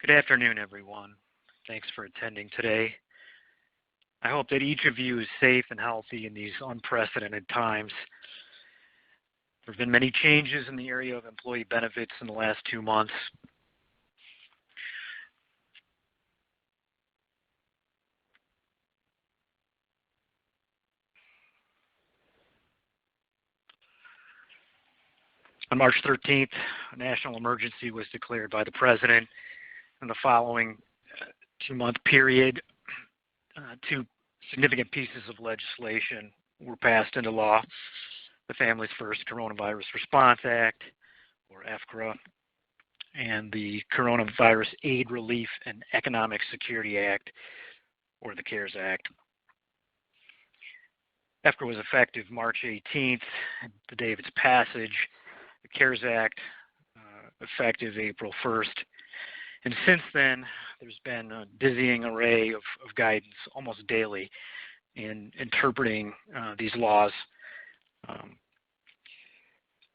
Good afternoon, everyone. Thanks for attending today. I hope that each of you is safe and healthy in these unprecedented times. There have been many changes in the area of employee benefits in the last 2 months. On March 13th, a national emergency was declared by the President. In the following 2-month period, 2 significant pieces of legislation were passed into law. The Families First Coronavirus Response Act, or EFCRA, and the Coronavirus Aid, Relief, and Economic Security Act, or the CARES Act. EFCRA was effective March 18th, the day of its passage. The CARES Act, effective April 1st. And since then, there's been a dizzying array of guidance almost daily in interpreting these laws.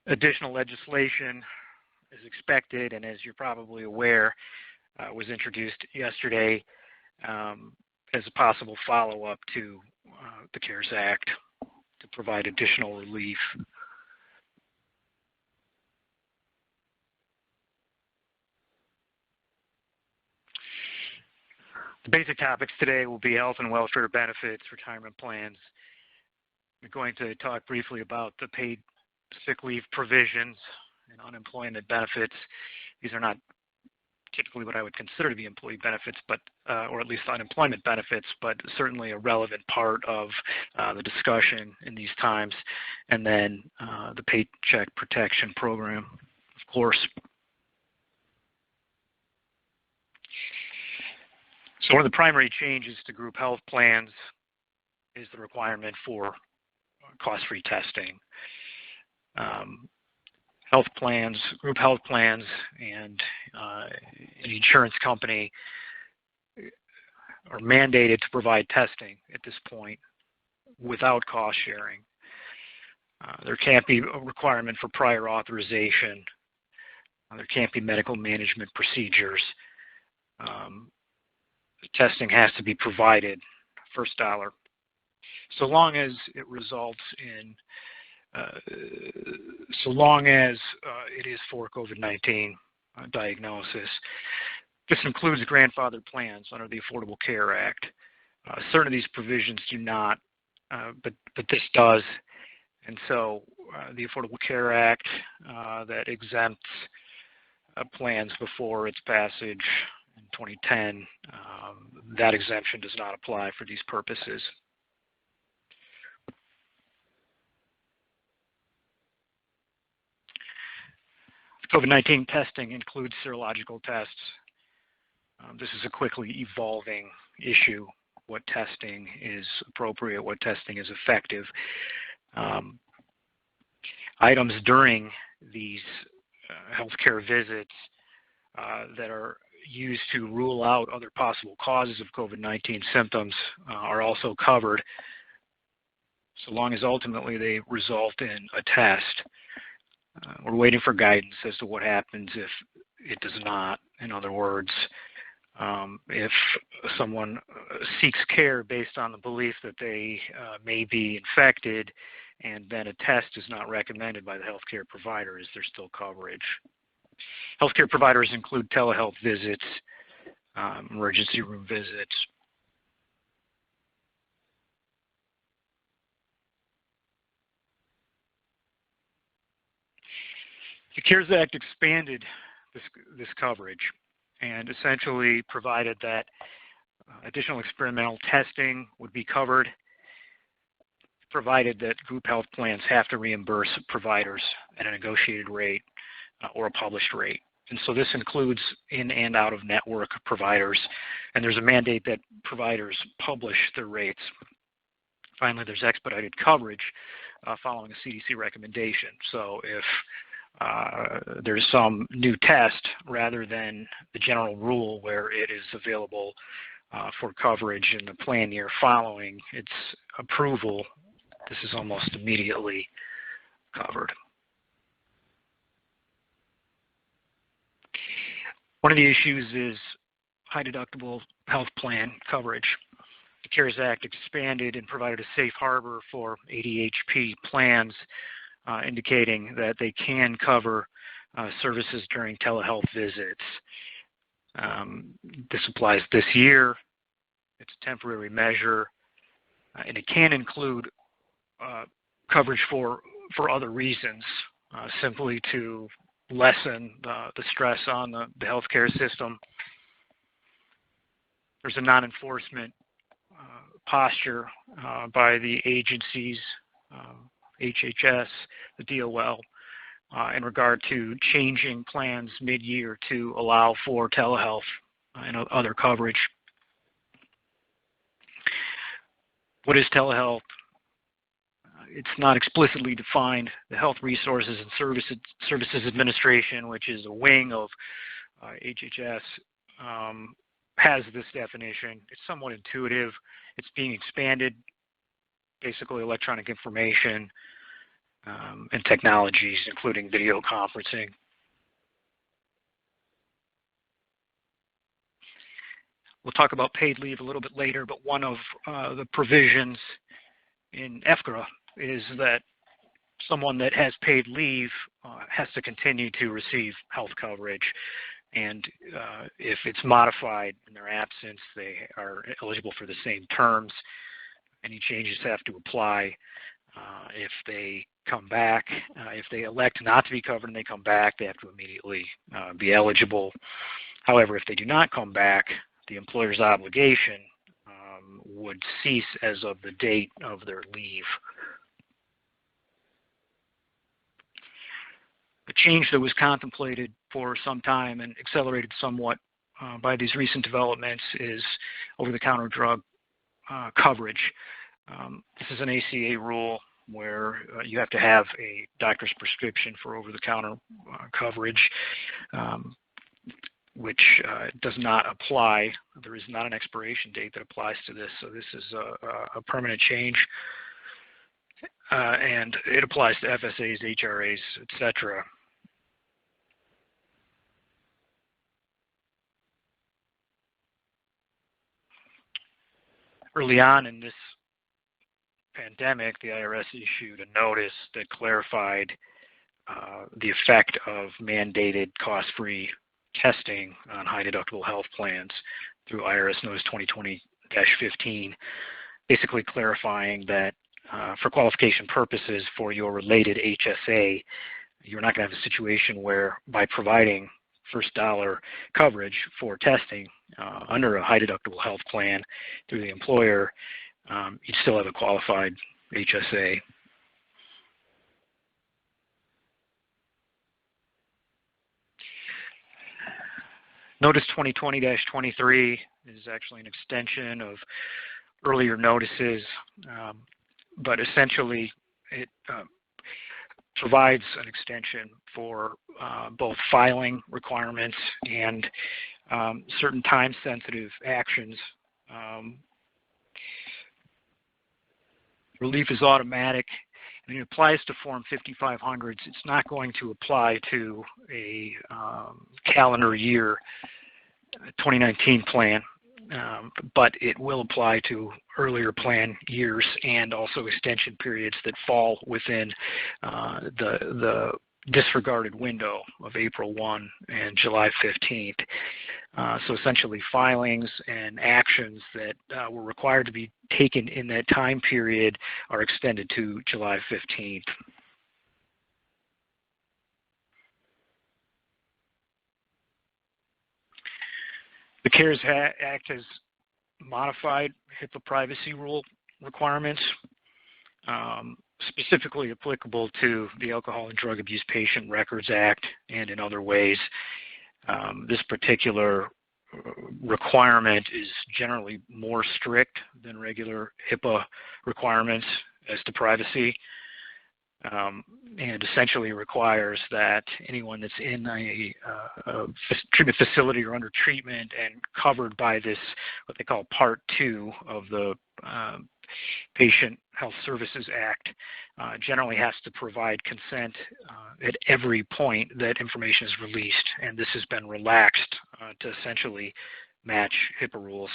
Additional legislation is expected, and as you're probably aware, was introduced yesterday as a possible follow-up to the CARES Act to provide additional relief. The basic topics today will be health and welfare benefits, retirement plans. We're going to talk briefly about the paid sick leave provisions and unemployment benefits. These are not typically what I would consider to be employee benefits, but or at least unemployment benefits, but certainly a relevant part of the discussion in these times. And then the Paycheck Protection Program, of course. So one of the primary changes to group health plans is the requirement for cost-free testing. Health plans, group health plans, and an insurance company are mandated to provide testing at this point without cost sharing. There can't be a requirement for prior authorization. There can't be medical management procedures. Testing has to be provided first dollar, so long as it results in, so long as it is for COVID-19 diagnosis. This includes grandfathered plans under the Affordable Care Act. Certain of these provisions do not, but this does, and so the Affordable Care Act that exempts plans before its passage in 2010, that exemption does not apply for these purposes. COVID-19 testing includes serological tests. This is a quickly evolving issue. What testing is appropriate, what testing is effective. Items during these healthcare visits that are used to rule out other possible causes of COVID-19 symptoms are also covered, so long as ultimately they result in a test. We're waiting for guidance as to what happens if it does not. In other words, if someone seeks care based on the belief that they may be infected and then a test is not recommended by the healthcare provider, is there still coverage? Healthcare providers include telehealth visits, emergency room visits. The CARES Act expanded this coverage and essentially provided that additional experimental testing would be covered, provided that group health plans have to reimburse providers at a negotiated rate or a published rate. And so this includes in and out of network providers, and there's a mandate that providers publish their rates. Finally, there's expedited coverage following a CDC recommendation. So if there's some new test rather than the general rule where it is available for coverage in the plan year following its approval, this is almost immediately covered. One of the issues is high deductible health plan coverage. The CARES Act expanded and provided a safe harbor for ADHP plans, indicating that they can cover services during telehealth visits. This applies this year. It's a temporary measure, and it can include coverage for other reasons, simply to lessen the stress on the healthcare system. There's a non-enforcement posture by the agencies, HHS, the DOL, in regard to changing plans mid-year to allow for telehealth and other coverage. What is telehealth? It's not explicitly defined. The Health Resources and Services Administration, which is a wing of HHS, has this definition. It's somewhat intuitive. It's being expanded, basically electronic information and technologies, including video conferencing. We'll talk about paid leave a little bit later, but one of the provisions in EFMLA is that someone that has paid leave has to continue to receive health coverage. And if it's modified in their absence, they are eligible for the same terms. Any changes have to apply. If they come back, if they elect not to be covered and they come back, they have to immediately be eligible. However, if they do not come back, the employer's obligation would cease as of the date of their leave. A change that was contemplated for some time and accelerated somewhat by these recent developments is over-the-counter drug coverage. This is an ACA rule where you have to have a doctor's prescription for over-the-counter coverage, which does not apply. There is not an expiration date that applies to this, so this is a permanent change. And it applies to FSAs, HRAs, etc. Early on in this pandemic, the IRS issued a notice that clarified the effect of mandated cost-free testing on high deductible health plans through IRS Notice 2020-15, basically clarifying that for qualification purposes for your related HSA, you're not going to have a situation where by providing first dollar coverage for testing under a high deductible health plan through the employer, you still have a qualified HSA. Notice 2020-23 is actually an extension of earlier notices, but essentially it provides an extension for both filing requirements and certain time-sensitive actions. Relief is automatic, and it applies to Form 5500s. It's not going to apply to a calendar year 2019 plan, but it will apply to earlier plan years and also extension periods that fall within the disregarded window of April 1 and July 15th. So essentially filings and actions that were required to be taken in that time period are extended to July 15th. The CARES Act has modified HIPAA privacy rule requirements, specifically applicable to the Alcohol and Drug Abuse Patient Records Act and in other ways. This particular requirement is generally more strict than regular HIPAA requirements as to privacy, and essentially requires that anyone that's in a treatment facility or under treatment and covered by this, what they call Part 2 of the Patient Health Services Act, generally has to provide consent at every point that information is released, and this has been relaxed to essentially match HIPAA rules.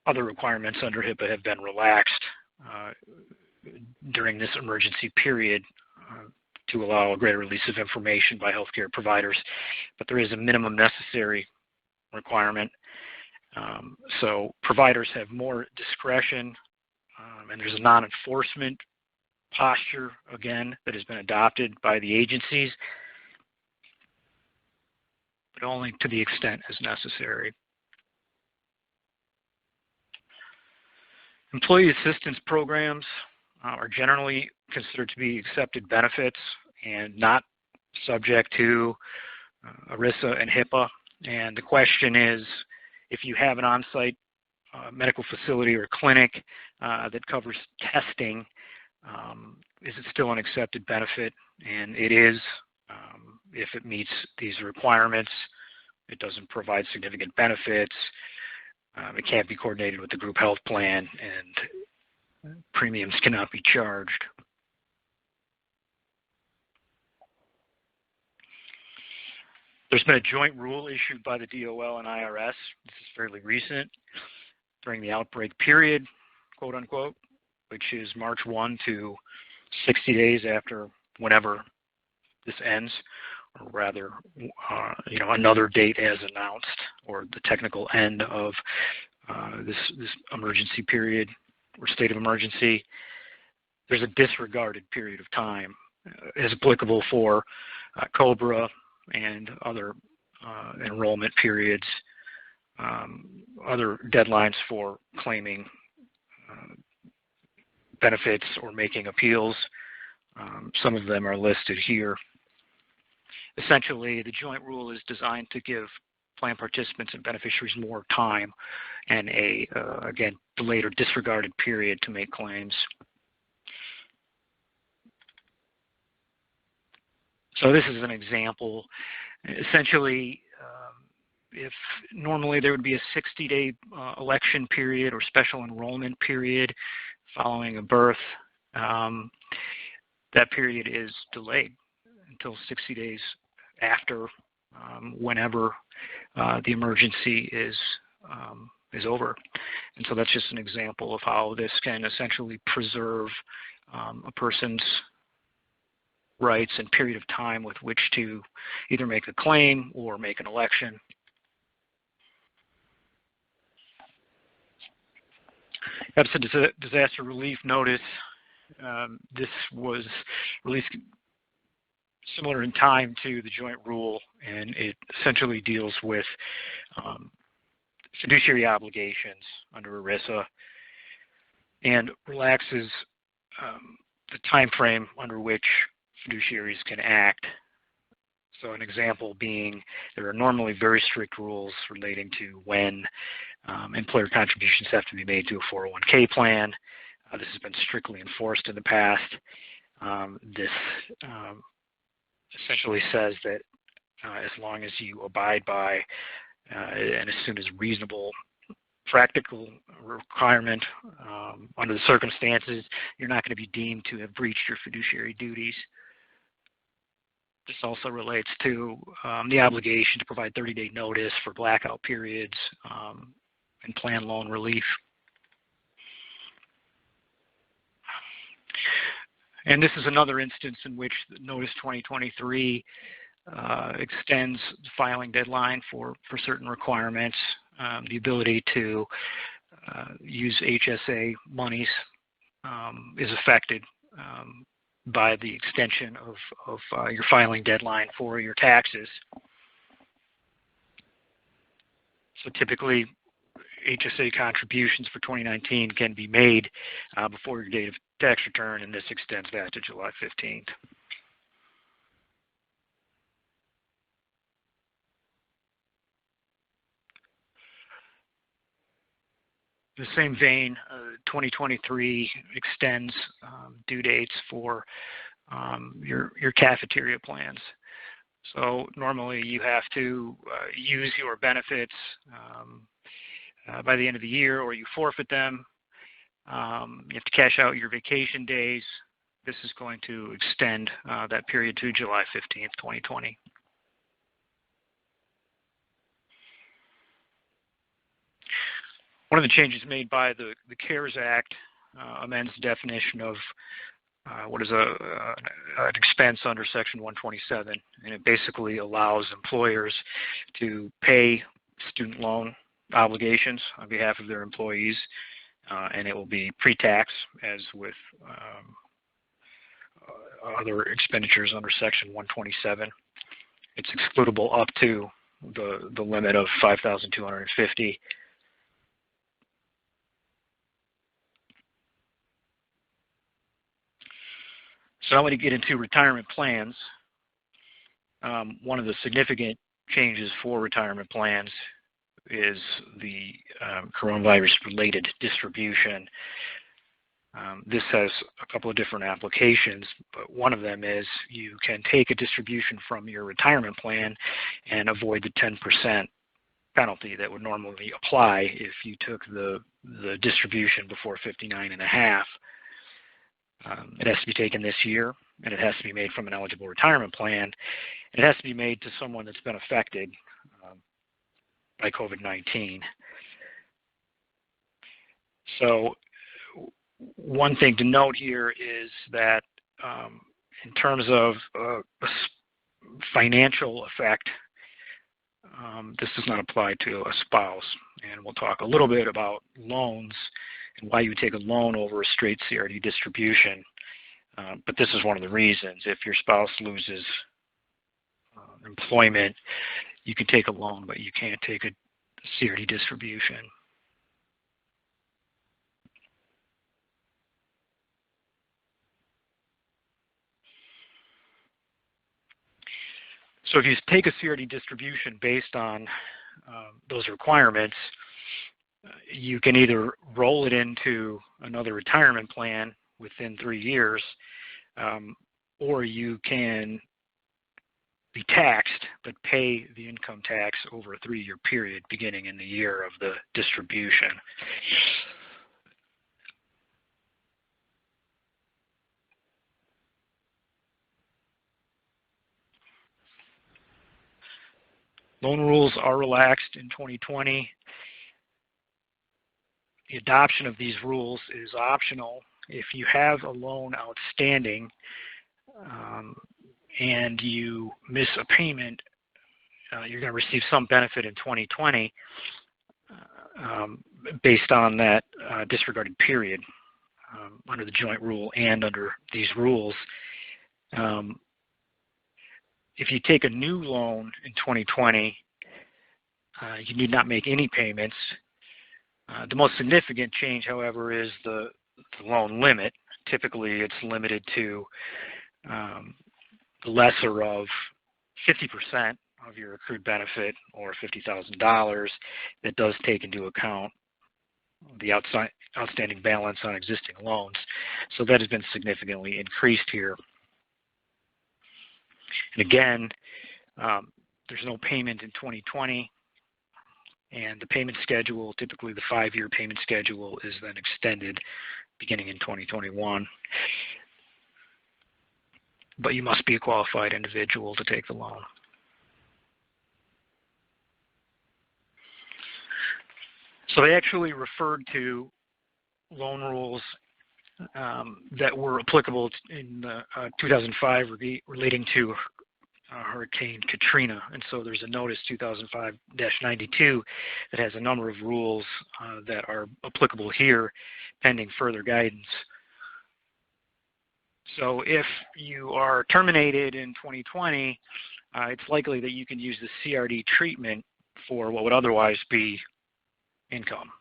Other requirements under HIPAA have been relaxed during this emergency period to allow a greater release of information by healthcare providers, but there is a minimum necessary requirement. So providers have more discretion, and there's a non-enforcement posture, again, that has been adopted by the agencies, but only to the extent as necessary. Employee assistance programs are generally considered to be accepted benefits and not subject to ERISA and HIPAA. And the question is, if you have an on-site medical facility or clinic that covers testing, is it still an accepted benefit? And it is, if it meets these requirements. It doesn't provide significant benefits. It can't be coordinated with the group health plan, and premiums cannot be charged. There's been a joint rule issued by the DOL and IRS. This is fairly recent, during the outbreak period, quote unquote, which is March 1 to 60 days after whenever this ends, or rather, another date as announced, or the technical end of this emergency period or state of emergency. There's a disregarded period of time as applicable for COBRA and other enrollment periods, other deadlines for claiming benefits or making appeals. Some of them are listed here. Essentially, the joint rule is designed to give plan participants and beneficiaries more time and again, delayed or disregarded period to make claims. So this is an example. Essentially, if normally there would be a 60-day election period or special enrollment period following a birth, that period is delayed until 60 days after whenever the emergency is over. And so that's just an example of how this can essentially preserve a person's rights and period of time with which to either make a claim or make an election. EPSLA Disaster Relief Notice. This was released similar in time to the joint rule, and it essentially deals with fiduciary obligations under ERISA and relaxes the time frame under which fiduciaries can act. So an example being, there are normally very strict rules relating to when employer contributions have to be made to a 401k plan. This has been strictly enforced in the past. This essentially says that as long as you abide by and as soon as reasonable practical requirement under the circumstances, you're not going to be deemed to have breached your fiduciary duties. This also relates to the obligation to provide 30-day notice for blackout periods and plan loan relief. And this is another instance in which Notice 2023 extends the filing deadline for certain requirements. The ability to use HSA monies is affected by the extension of your filing deadline for your taxes. So typically, HSA contributions for 2019 can be made before your date of tax return, and this extends that to July 15th. In the same vein, 2023 extends due dates for your cafeteria plans. So normally you have to use your benefits by the end of the year, or you forfeit them. You have to cash out your vacation days. This is going to extend that period to July 15th, 2020. One of the changes made by the CARES Act amends the definition of what is an expense under Section 127, and it basically allows employers to pay student loan obligations on behalf of their employees, and it will be pre-tax as with other expenditures under Section 127. It's excludable up to the limit of $5,250. So I want to get into retirement plans. One of the significant changes for retirement plans is the coronavirus-related distribution. This has a couple of different applications, but one of them is you can take a distribution from your retirement plan and avoid the 10% penalty that would normally apply if you took the distribution before 59.5. It has to be taken this year, and it has to be made from an eligible retirement plan. It has to be made to someone that's been affected by COVID-19. So one thing to note here is that in terms of a financial effect, this does not apply to a spouse. And we'll talk a little bit about loans and why you would take a loan over a straight CRD distribution. But this is one of the reasons. If your spouse loses employment, you can take a loan, but you can't take a CRD distribution. So if you take a CRD distribution based on those requirements, you can either roll it into another retirement plan within 3 years, or you can be taxed but pay the income tax over a 3-year period beginning in the year of the distribution. Loan rules are relaxed in 2020. The adoption of these rules is optional. If you have a loan outstanding and you miss a payment, you're going to receive some benefit in 2020 based on that disregarded period under the joint rule and under these rules. If you take a new loan in 2020, you need not make any payments. The most significant change, however, is the loan limit. Typically, it's limited to the lesser of 50% of your accrued benefit, or $50,000. That does take into account the outstanding balance on existing loans. So that has been significantly increased here. And again, there's no payment in 2020, and the payment schedule, typically the 5-year payment schedule, is then extended beginning in 2021. But you must be a qualified individual to take the loan. So they actually referred to loan rules that were applicable in 2005 relating to Hurricane Katrina. And so there's a notice 2005-92 that has a number of rules that are applicable here pending further guidance. So if you are terminated in 2020, it's likely that you can use the CRD treatment for what would otherwise be income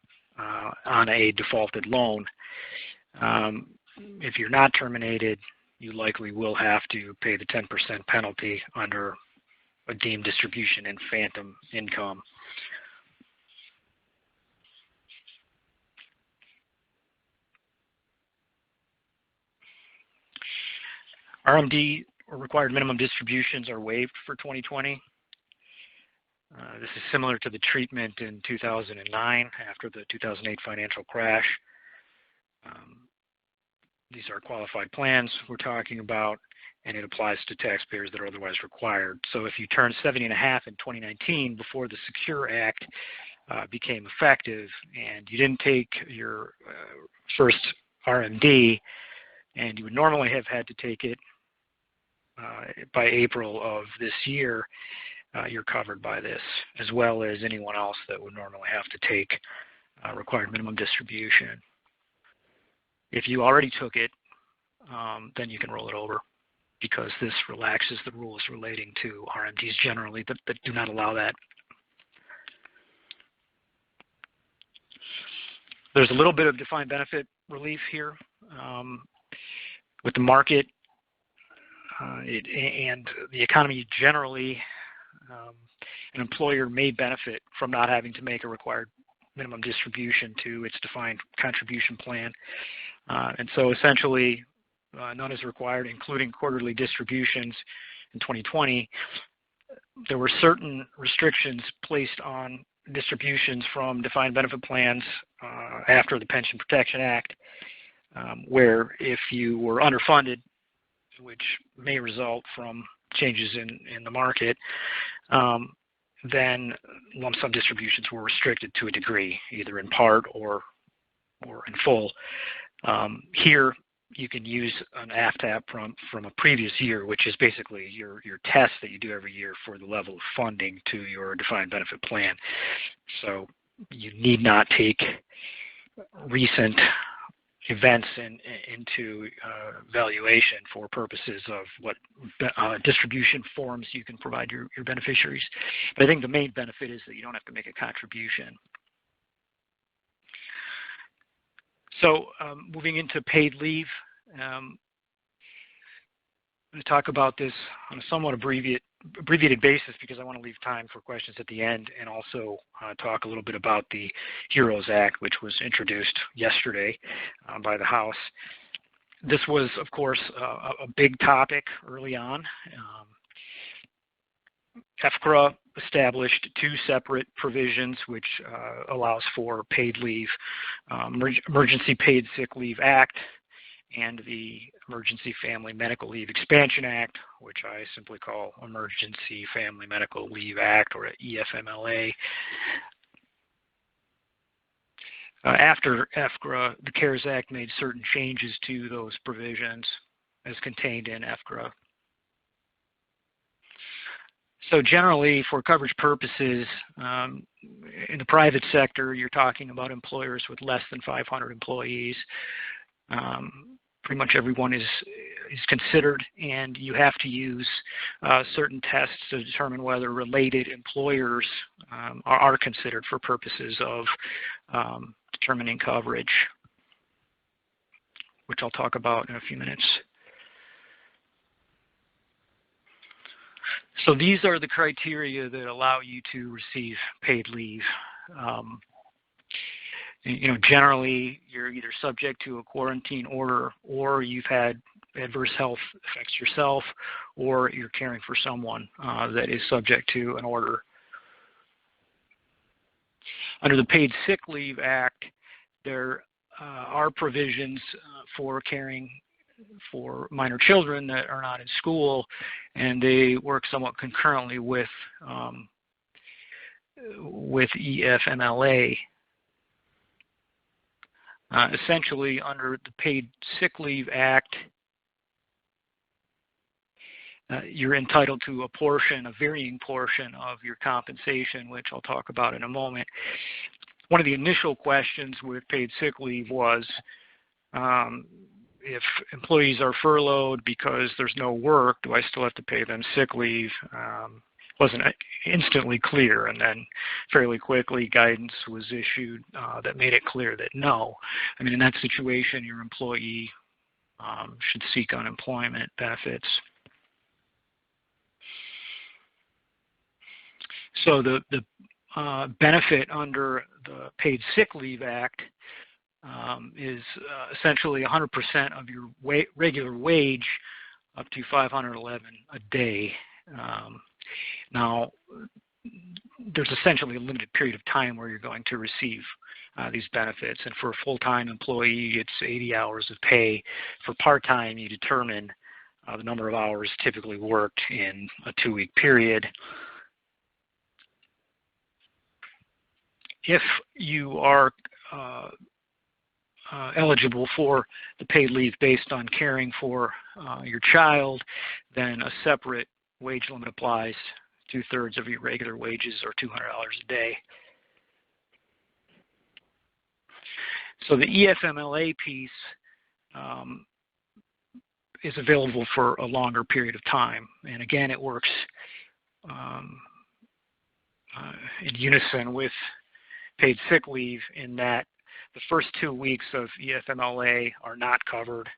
on a defaulted loan. If you're not terminated, you likely will have to pay the 10% penalty under a deemed distribution and phantom income. RMD, or required minimum distributions, are waived for 2020. This is similar to the treatment in 2009 after the 2008 financial crash. These are qualified plans we're talking about, and it applies to taxpayers that are otherwise required. So if you turn 70.5 in 2019 before the Secure Act, became effective and you didn't take your first RMD, and you would normally have had to take it by April of this year, you're covered by this, as well as anyone else that would normally have to take required minimum distribution. If you already took it, then you can roll it over, because this relaxes the rules relating to RMDs generally that do not allow that. There's a little bit of defined benefit relief here with the market and the economy generally. An employer may benefit from not having to make a required minimum distribution to its defined contribution plan. And so essentially, none is required, including quarterly distributions in 2020. There were certain restrictions placed on distributions from defined benefit plans after the Pension Protection Act, where if you were underfunded, which may result from changes in the market, then lump sum distributions were restricted to a degree, either in part or in full. Here, you can use an AFTAP from a previous year, which is basically your test that you do every year for the level of funding to your defined benefit plan. So you need not take recent events into valuation for purposes of what distribution forms you can provide your beneficiaries. But I think the main benefit is that you don't have to make a contribution. So moving into paid leave, I'm going to talk about this on a somewhat abbreviated basis because I want to leave time for questions at the end, and also talk a little bit about the HEROES Act, which was introduced yesterday by the House. This was, of course, a big topic early on. EFCRA established two separate provisions which allows for paid leave, Emergency Paid Sick Leave Act and the Emergency Family Medical Leave Expansion Act, which I simply call Emergency Family Medical Leave Act, or EFMLA. After EFCRA, the CARES Act made certain changes to those provisions as contained in EFCRA. So generally, for coverage purposes, in the private sector, you're talking about employers with less than 500 employees. Pretty much everyone is considered, and you have to use certain tests to determine whether related employers are considered for purposes of determining coverage, which I'll talk about in a few minutes. So these are the criteria that allow you to receive paid leave. Generally, you're either subject to a quarantine order, or you've had adverse health effects yourself, or you're caring for someone that is subject to an order. Under the Paid Sick Leave Act, there are provisions for caring for minor children that are not in school, and they work somewhat concurrently with EFMLA. Essentially, under the Paid Sick Leave Act, you're entitled to a varying portion of your compensation, which I'll talk about in a moment. One of the initial questions with paid sick leave was if employees are furloughed because there's no work, do I still have to pay them sick leave? Wasn't instantly clear, and then fairly quickly guidance was issued that made it clear that no. I mean, in that situation, your employee should seek unemployment benefits. So the benefit under the Paid Sick Leave Act is essentially 100% of your regular wage up to $511 a day. Now, there's essentially a limited period of time where you're going to receive these benefits. And for a full-time employee, it's 80 hours of pay. For part-time, you determine the number of hours typically worked in a 2-week period. if you are eligible for the paid leave based on caring for your child, then a separate wage limit applies. 2/3 of your regular wages or $200 a day. So the EFMLA piece is available for a longer period of time. And again, it works in unison with paid sick leave in that the first 2 weeks of EFMLA are not covered.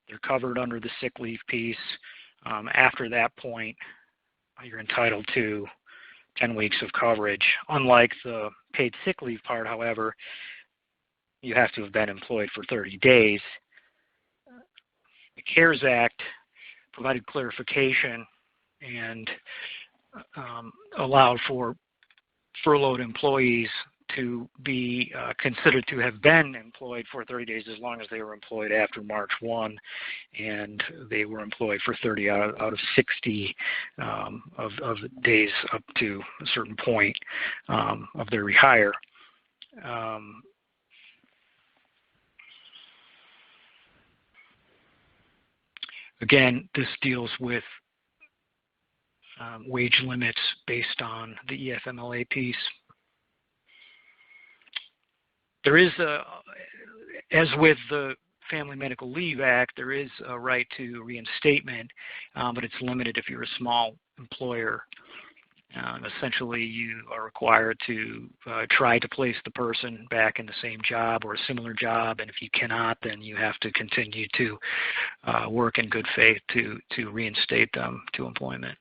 They're covered under the sick leave piece. After that point, you're entitled to 10 weeks of coverage. Unlike the paid sick leave part, however, you have to have been employed for 30 days. The CARES Act provided clarification and allowed for furloughed employees to be considered to have been employed for 30 days as long as they were employed after March 1, and they were employed for 30 out of 60 of days up to a certain point of their rehire. Again, this deals with wage limits based on the EFMLA piece. There is, as with the Family Medical Leave Act, there is a right to reinstatement, but it's limited if you're a small employer. Essentially, you are required to try to place the person back in the same job or a similar job, and if you cannot, then you have to continue to work in good faith to reinstate them to employment.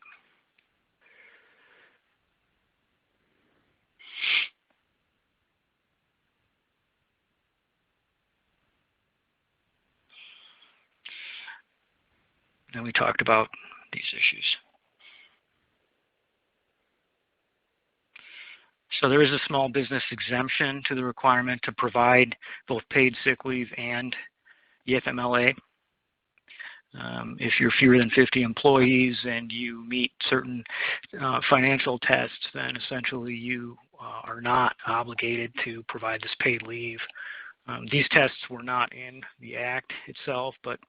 And we talked about these issues. So there is a small business exemption to the requirement to provide both paid sick leave and EFMLA. If you're fewer than 50 employees and you meet certain financial tests, then essentially you are not obligated to provide this paid leave. These tests were not in the Act itself, but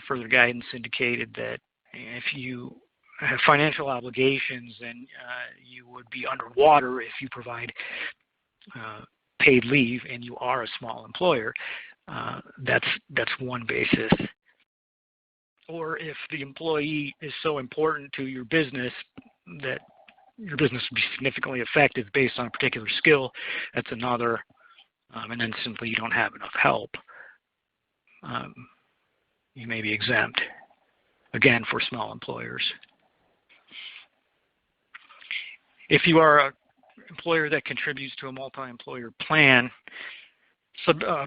further guidance indicated that if you have financial obligations, then you would be underwater if you provide paid leave and you are a small employer. That's one basis. Or if the employee is so important to your business that your business would be significantly affected based on a particular skill, that's another. And then simply you don't have enough help. You may be exempt, again, for small employers. If you are an employer that contributes to a multi-employer plan,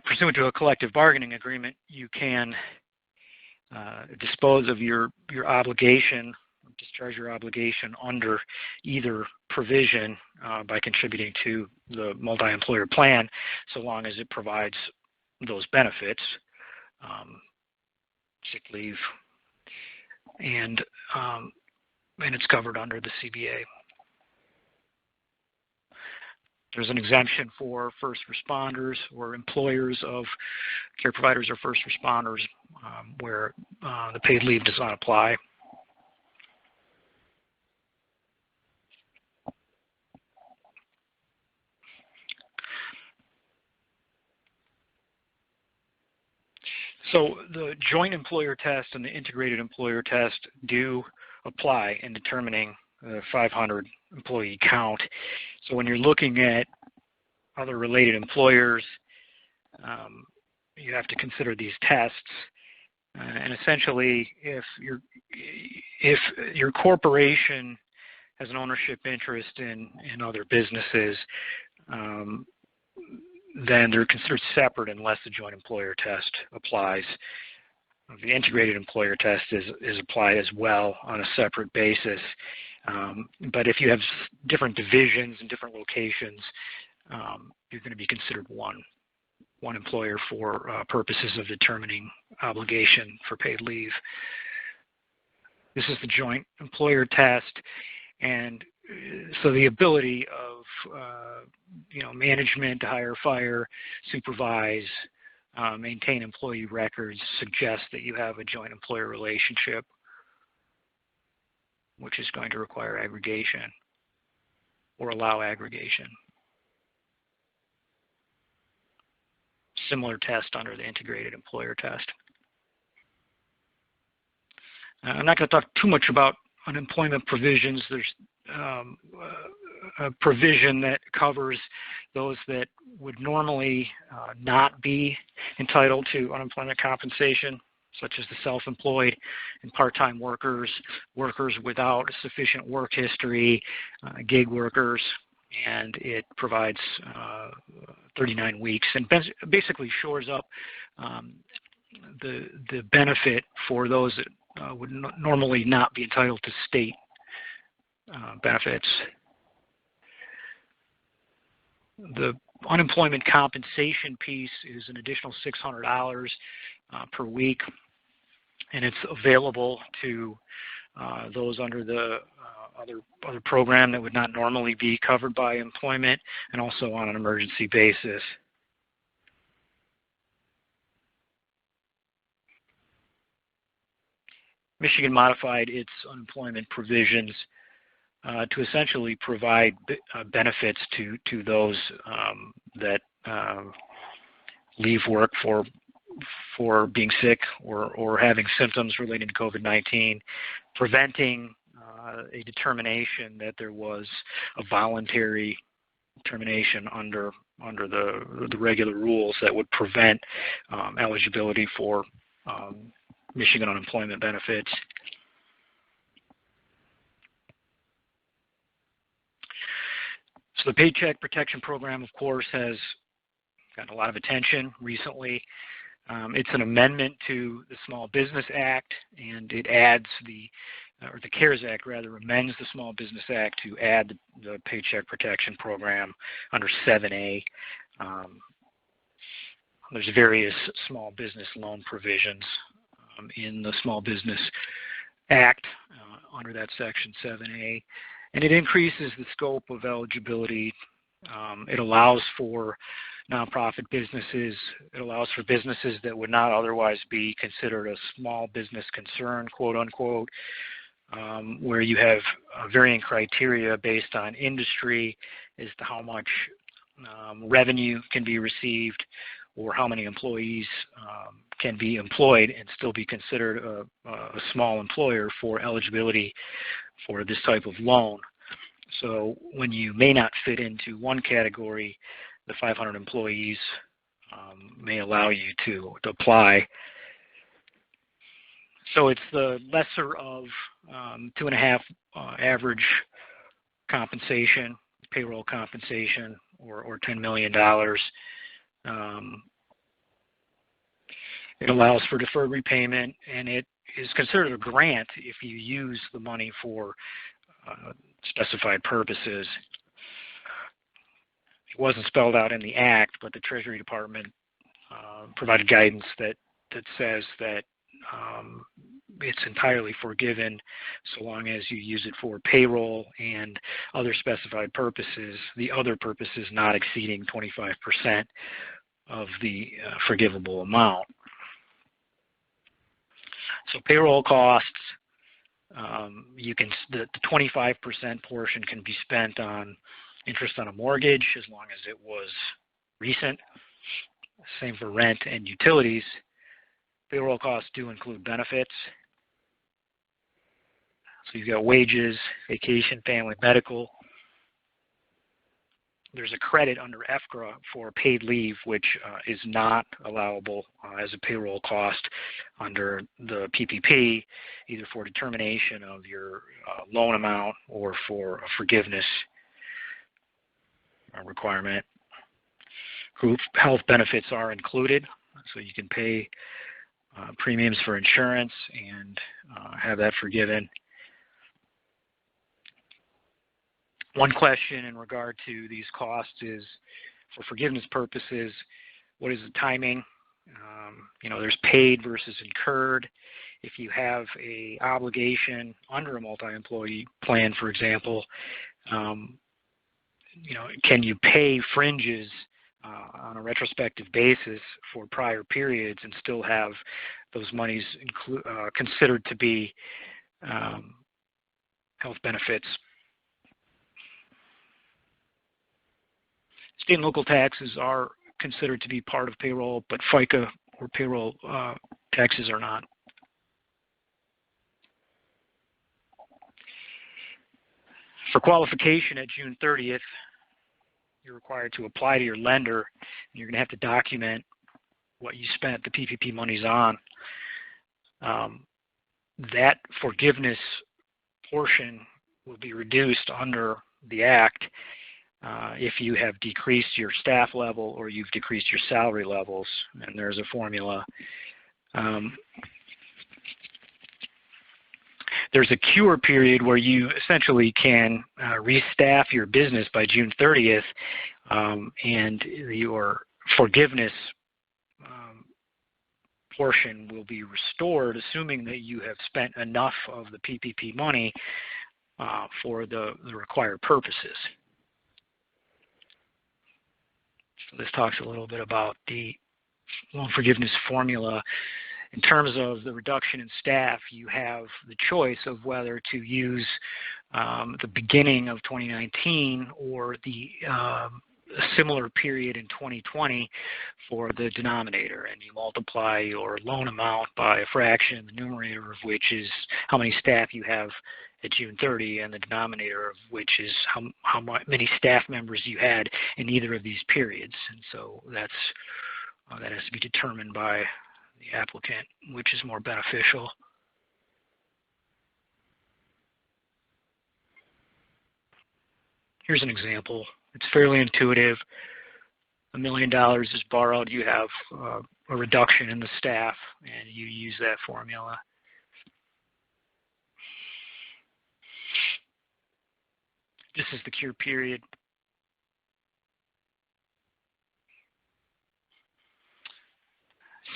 pursuant to a collective bargaining agreement, you can dispose of your obligation, discharge your obligation under either provision by contributing to the multi-employer plan, so long as it provides those benefits, sick leave, and it's covered under the CBA. There's an exemption for first responders or employers of care providers or first responders where the paid leave does not apply. So the joint employer test and the integrated employer test do apply in determining the 500 employee count. So when you're looking at other related employers, you have to consider these tests. And essentially, if your corporation has an ownership interest in other businesses, then they're considered separate unless the joint employer test applies. The integrated employer test is applied as well on a separate basis. But if you have different divisions and different locations, you're going to be considered one employer for purposes of determining obligation for paid leave. This is the joint employer test, and so the ability of management to hire, fire, supervise, maintain employee records suggests that you have a joint employer relationship, which is going to require aggregation or allow aggregation. Similar test under the integrated employer test. I'm not going to talk too much about unemployment provisions. There's a provision that covers those that would normally not be entitled to unemployment compensation, such as the self-employed and part-time workers, workers without sufficient work history, gig workers, and it provides 39 weeks and basically shores up the benefit for those that would normally not be entitled to state benefits. The unemployment compensation piece is an additional $600 per week, and it's available to those under the other program that would not normally be covered by employment, and also on an emergency basis. Michigan modified its unemployment provisions to essentially provide benefits to those that leave work for being sick or having symptoms relating to COVID-19, preventing a determination that there was a voluntary termination under the regular rules that would prevent eligibility for Michigan unemployment benefits. So the Paycheck Protection Program, of course, has gotten a lot of attention recently. It's an amendment to the Small Business Act, and it adds the CARES Act rather amends the Small Business Act to add the Paycheck Protection Program under 7A. There's various small business loan provisions in the Small Business Act under that section 7A, and it increases the scope of eligibility. It allows for nonprofit businesses. It allows for businesses that would not otherwise be considered a small business concern, quote unquote, where you have varying criteria based on industry as to how much revenue can be received or how many employees can be employed and still be considered a small employer for eligibility for this type of loan. So when you may not fit into one category, the 500 employees may allow you to apply. So it's the lesser of 2.5 average compensation, payroll compensation, or $10 million. It allows for deferred repayment, and it is considered a grant if you use the money for specified purposes. It wasn't spelled out in the Act, but the Treasury Department provided guidance that says that it's entirely forgiven so long as you use it for payroll and other specified purposes, the other purposes not exceeding 25% of the forgivable amount. So payroll costs, the 25% portion can be spent on interest on a mortgage as long as it was recent. Same for rent and utilities. Payroll costs do include benefits. So you've got wages, vacation, family, medical. There's a credit under EFCRA for paid leave, which is not allowable as a payroll cost under the PPP, either for determination of your loan amount or for a forgiveness requirement. Group health benefits are included, so you can pay premiums for insurance and have that forgiven. One question in regard to these costs is, for forgiveness purposes, what is the timing? There's paid versus incurred. If you have an obligation under a multi-employee plan, for example, can you pay fringes on a retrospective basis for prior periods and still have those monies considered to be health benefits? State and local taxes are considered to be part of payroll, but FICA or payroll taxes are not. For qualification at June 30th, you're required to apply to your lender, and you're going to have to document what you spent the PPP monies on. That forgiveness portion will be reduced under the Act if you have decreased your staff level or you've decreased your salary levels, and there's a formula. There's a cure period where you essentially can restaff your business by June 30th, and your forgiveness portion will be restored, assuming that you have spent enough of the PPP money for the required purposes. So this talks a little bit about the loan forgiveness formula. In terms of the reduction in staff, you have the choice of whether to use the beginning of 2019 or the similar period in 2020 for the denominator, and you multiply your loan amount by a fraction, the numerator of which is how many staff you have at June 30, and the denominator of which is how many staff members you had in either of these periods. And so that has to be determined by the applicant, which is more beneficial. Here's an example. It's fairly intuitive. $1 million is borrowed. You have a reduction in the staff, and you use that formula. This is the cure period.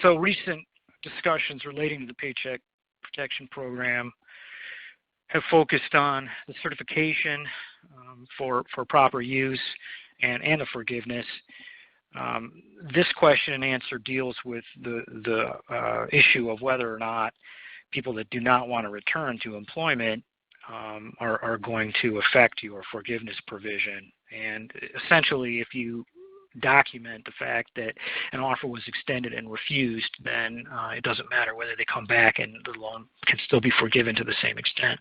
So recent discussions relating to the Paycheck Protection Program have focused on the certification for proper use and the forgiveness. This question and answer deals with the issue of whether or not people that do not want to return to employment are going to affect your forgiveness provision. And essentially, if you document the fact that an offer was extended and refused, then it doesn't matter whether they come back, and the loan can still be forgiven to the same extent.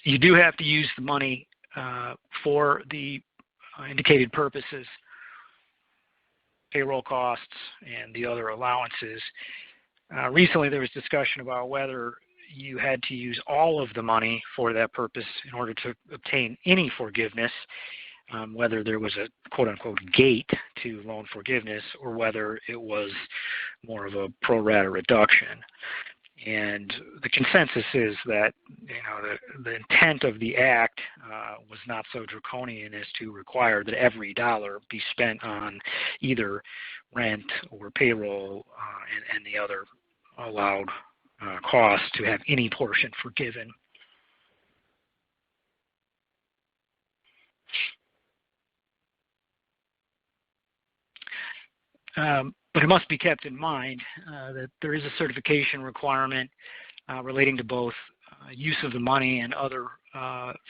You do have to use the money for the indicated purposes, payroll costs, and the other allowances. Recently, there was discussion about whether you had to use all of the money for that purpose in order to obtain any forgiveness, whether there was a quote-unquote gate to loan forgiveness or whether it was more of a pro rata reduction. And the consensus is that the intent of the Act was not so draconian as to require that every dollar be spent on either rent or payroll and the other allowed costs to have any portion forgiven. But it must be kept in mind that there is a certification requirement relating to both use of the money and other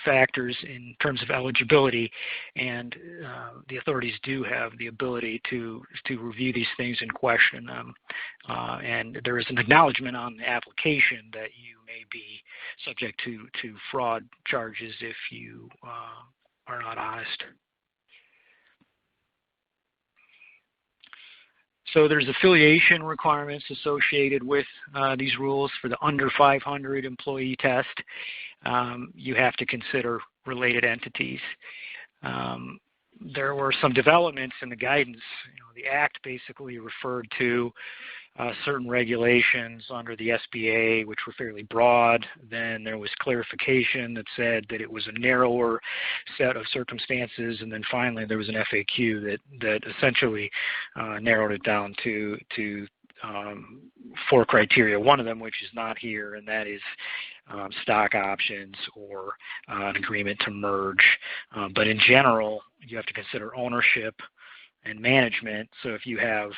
factors in terms of eligibility, and the authorities do have the ability to review these things and question them. And there is an acknowledgement on the application that you may be subject to fraud charges if you are not honest. So there's affiliation requirements associated with these rules. For the under 500 employee test, you have to consider related entities. There were some developments in the guidance. The Act basically referred to certain regulations under the SBA, which were fairly broad. Then there was clarification that said that it was a narrower set of circumstances, and then finally there was an FAQ that essentially narrowed it down to 4 criteria, one of them which is not here, and that is stock options or an agreement to merge. But in general, you have to consider ownership and management. So if you have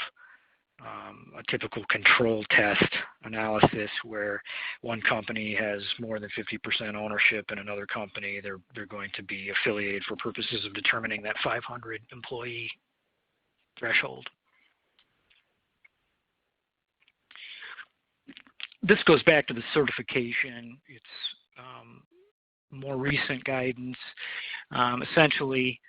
a typical control test analysis where one company has more than 50% ownership in another company, they're going to be affiliated for purposes of determining that 500 employee threshold. This goes back to the certification. It's more recent guidance. Essentially,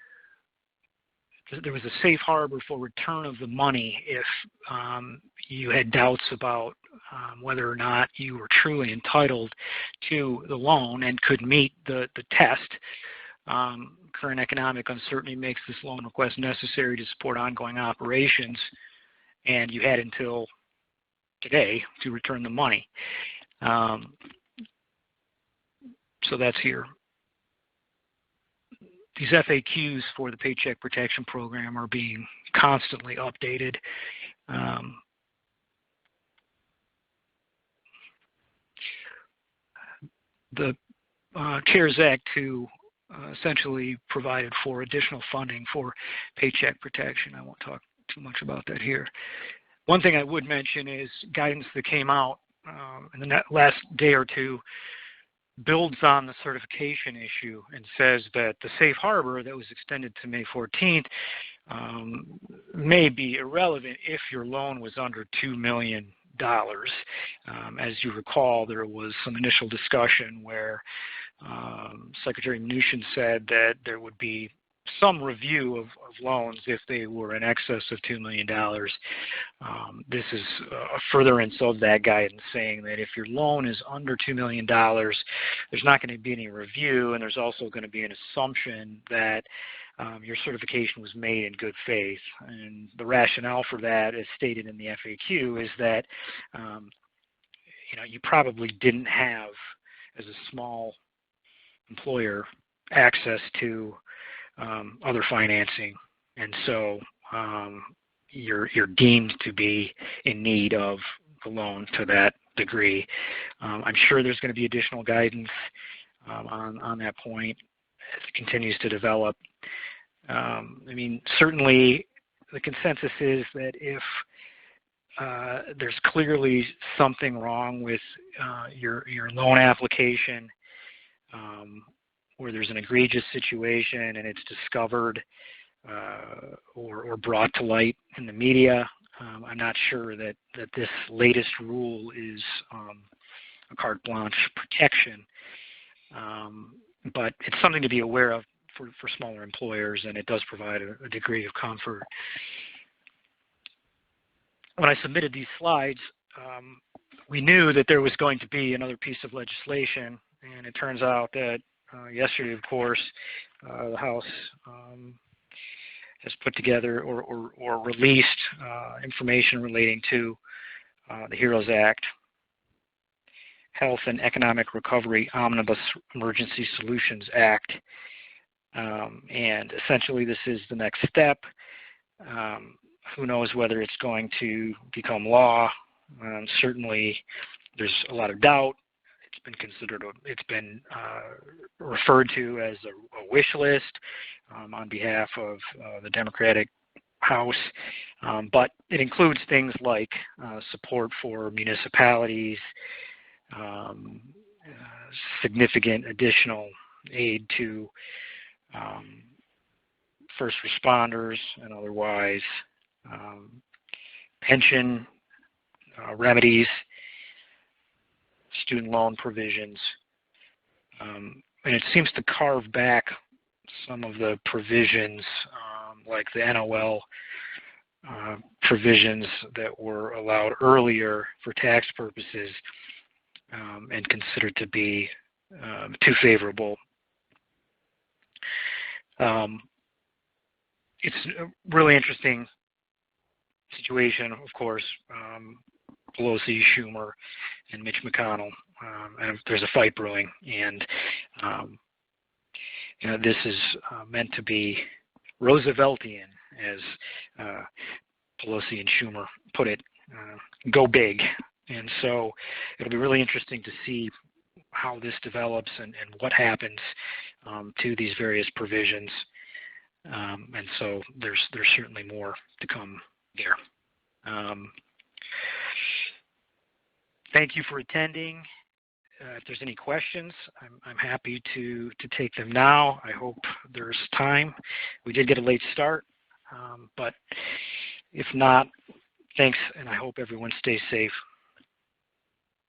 there was a safe harbor for return of the money if you had doubts about whether or not you were truly entitled to the loan and could meet the test. Current economic uncertainty makes this loan request necessary to support ongoing operations, and you had until today to return the money. So that's here. These FAQs for the Paycheck Protection Program are being constantly updated. The CARES Act 2 essentially provided for additional funding for paycheck protection. I won't talk too much about that here. One thing I would mention is guidance that came out in the last day or two builds on the certification issue and says that the safe harbor that was extended to May 14th may be irrelevant if your loan was under $2 million. As you recall, there was some initial discussion where Secretary Mnuchin said that there would be some review of loans if they were in excess of $2 million. This is a furtherance of that guidance, saying that if your loan is under $2 million, there's not going to be any review, and there's also going to be an assumption that your certification was made in good faith. And the rationale for that, as stated in the FAQ, is that you probably didn't have, as a small employer, access to other financing, and so you're deemed to be in need of the loan to that degree. I'm sure there's going to be additional guidance on that point as it continues to develop. I mean, certainly the consensus is that if there's clearly something wrong with your loan application, where there's an egregious situation and it's discovered or brought to light in the media, I'm not sure that this latest rule is a carte blanche protection, but it's something to be aware of for smaller employers, and it does provide a degree of comfort. When I submitted these slides, we knew that there was going to be another piece of legislation, and it turns out that yesterday, of course, the House has put together or released information relating to the HEROES Act, Health and Economic Recovery Omnibus Emergency Solutions Act. And essentially this is the next step. Who knows whether it's going to become law. Certainly there's a lot of doubt. It's been referred to as a wish list on behalf of the Democratic House, but it includes things like support for municipalities, significant additional aid to first responders and otherwise, pension remedies, student loan provisions, and it seems to carve back some of the provisions like the NOL provisions that were allowed earlier for tax purposes and considered to be too favorable. It's a really interesting situation, of course. Pelosi, Schumer, and Mitch McConnell, and there's a fight brewing, and this is meant to be Rooseveltian, as Pelosi and Schumer put it go big. And so it'll be really interesting to see how this develops and what happens to these various provisions. And so there's certainly more to come there. Thank you for attending. If there's any questions, I'm happy to take them now. I hope there's time. We did get a late start, but if not, thanks, and I hope everyone stays safe.